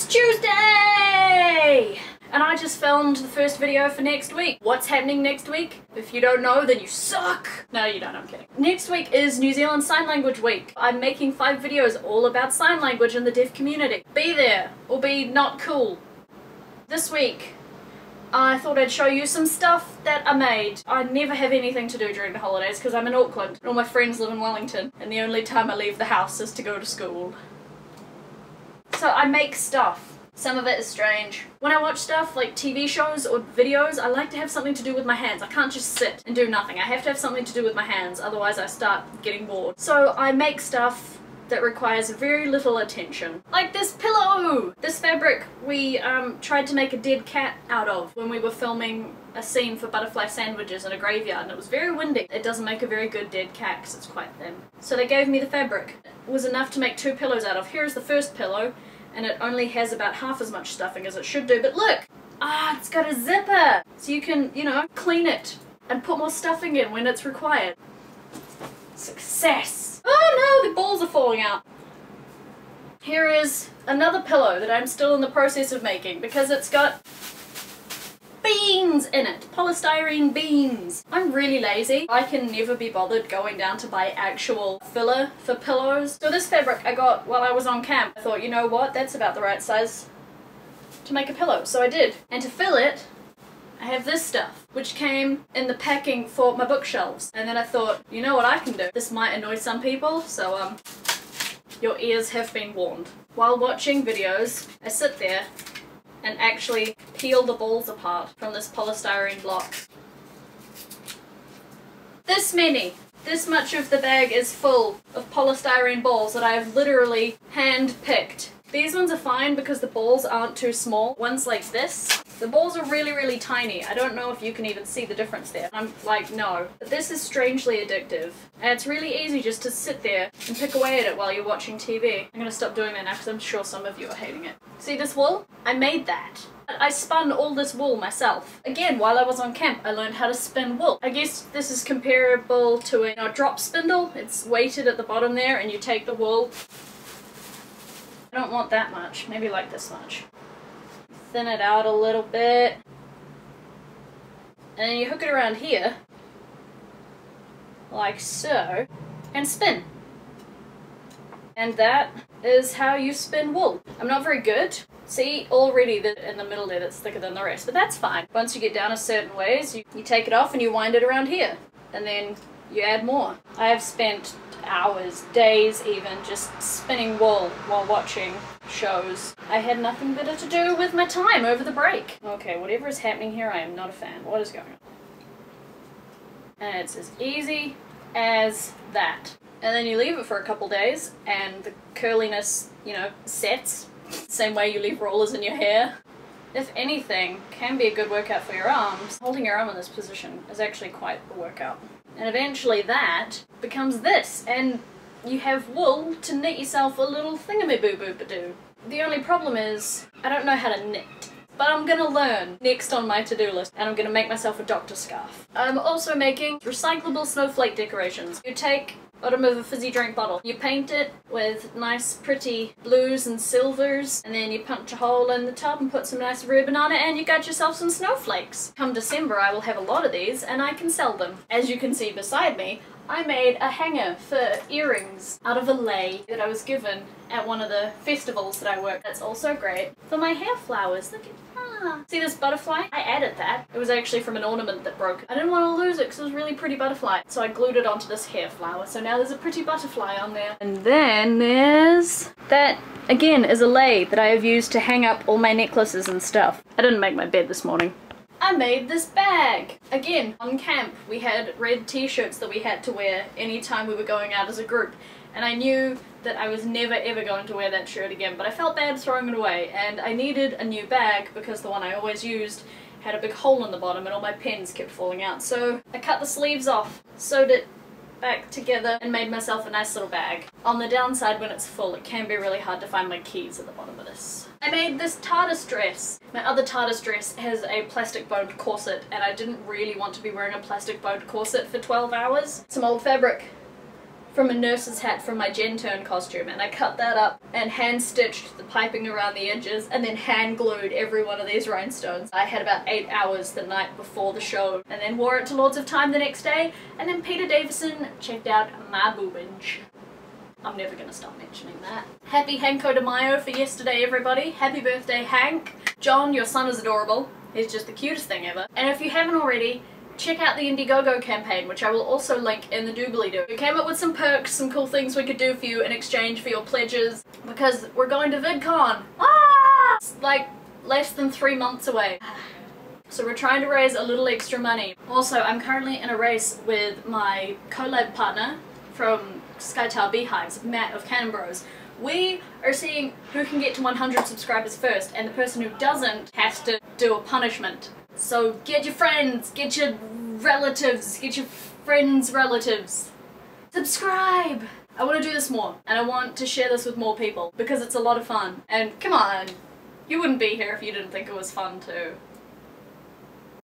It's Tuesday! And I just filmed the first video for next week. What's happening next week? If you don't know, then you suck! No, you don't, I'm kidding. Next week is New Zealand Sign Language Week. I'm making 5 videos all about sign language in the deaf community. Be there, or be not cool. This week, I thought I'd show you some stuff that I made. I never have anything to do during the holidays because I'm in Auckland and all my friends live in Wellington, and the only time I leave the house is to go to school. So I make stuff. Some of it is strange. When I watch stuff like TV shows or videos, I like to have something to do with my hands. I can't just sit and do nothing. I have to have something to do with my hands, otherwise I start getting bored. So I make stuff that requires very little attention. Like this pillow! This fabric we tried to make a dead cat out of when we were filming a scene for Butterfly Sandwiches in a graveyard, and it was very windy. It doesn't make a very good dead cat because it's quite thin. So they gave me the fabric. It was enough to make 2 pillows out of. Here's the first pillow, and it only has about half as much stuffing as it should do, but look! Ah, it's got a zipper! So you can, you know, clean it and put more stuffing in when it's required. Success! Oh no, the balls are falling out. Here is another pillow that I'm still in the process of making because it's got beans in it. Polystyrene beans. I'm really lazy. I can never be bothered going down to buy actual filler for pillows. So this fabric I got while I was on camp. I thought, you know what, that's about the right size to make a pillow. So I did. And to fill it, I have this stuff, which came in the packing for my bookshelves. And then I thought, you know what I can do? This might annoy some people, so your ears have been warned. While watching videos, I sit there and actually peel the balls apart from this polystyrene block. This many! This much of the bag is full of polystyrene balls that I have literally hand-picked. These ones are fine because the balls aren't too small. Ones like this, the balls are really, really tiny. I don't know if you can even see the difference there. I'm like, no. But this is strangely addictive. And it's really easy just to sit there and pick away at it while you're watching TV. I'm gonna stop doing that now because I'm sure some of you are hating it. See this wool? I made that. I spun all this wool myself. Again, while I was on camp, I learned how to spin wool. I guess this is comparable to a drop spindle. It's weighted at the bottom there and you take the wool. I don't want that much, maybe like this much. Thin it out a little bit. And then you hook it around here, like so, and spin. And that is how you spin wool. I'm not very good. See, already in the middle there that's thicker than the rest, but that's fine. Once you get down a certain ways, you take it off and you wind it around here. And then you add more. I have spent hours, days even, just spinning wool while watching shows. I had nothing better to do with my time over the break. Okay, whatever is happening here, I am not a fan. What is going on? And it's as easy as that. And then you leave it for a couple days and the curliness, you know, sets. Same way you leave rollers in your hair. If anything, can be a good workout for your arms. Holding your arm in this position is actually quite a workout. And eventually that becomes this, and you have wool to knit yourself a little thingamaboo-boo-ba-doo. The only problem is, I don't know how to knit. But I'm gonna learn next on my to-do list, and I'm gonna make myself a doctor scarf. I'm also making recyclable snowflake decorations. You take bottom of a fizzy drink bottle. You paint it with nice pretty blues and silvers, and then you punch a hole in the top and put some nice ribbon on it, and you got yourself some snowflakes. Come December I will have a lot of these and I can sell them. As you can see beside me, I made a hanger for earrings out of a lei that I was given at one of the festivals that I worked. That's also great for my hair flowers. Look at that. See this butterfly? I added that. It was actually from an ornament that broke. I didn't want to lose it because it was a really pretty butterfly. So I glued it onto this hair flower. So now there's a pretty butterfly on there. And then there's that, again, is a lei that I have used to hang up all my necklaces and stuff. I didn't make my bed this morning. I made this bag! Again, on camp we had red t-shirts that we had to wear anytime we were going out as a group. And I knew that I was never ever going to wear that shirt again, but I felt bad throwing it away, and I needed a new bag because the one I always used had a big hole in the bottom and all my pens kept falling out. So I cut the sleeves off, sewed it back together, and made myself a nice little bag. On the downside, when it's full, it can be really hard to find my keys at the bottom of this. I made this TARDIS dress. My other TARDIS dress has a plastic bowed corset, and I didn't really want to be wearing a plastic bowed corset for 12 hours. Some old fabric from a nurse's hat from my Gen Turn costume, and I cut that up and hand stitched the piping around the edges and then hand glued every one of these rhinestones. I had about 8 hours the night before the show and then wore it to Lords of Time the next day, and then Peter Davison checked out my boobage. I'm never gonna stop mentioning that. Happy Hanko de Mayo for yesterday, everybody. Happy birthday, Hank. John, your son is adorable. He's just the cutest thing ever. And if you haven't already, check out the Indiegogo campaign, which I will also link in the doobly-doo. We came up with some perks, some cool things we could do for you in exchange for your pledges, because we're going to VidCon. Ah! It's like less than 3 months away. So we're trying to raise a little extra money. Also, I'm currently in a race with my collab partner from Skytower Beehives, Matt of Cannon Bros. We are seeing who can get to 100 subscribers first, and the person who doesn't has to do a punishment. So get your friends, get your relatives, get your friends' relatives. Subscribe! I want to do this more, and I want to share this with more people, because it's a lot of fun. And come on, you wouldn't be here if you didn't think it was fun too.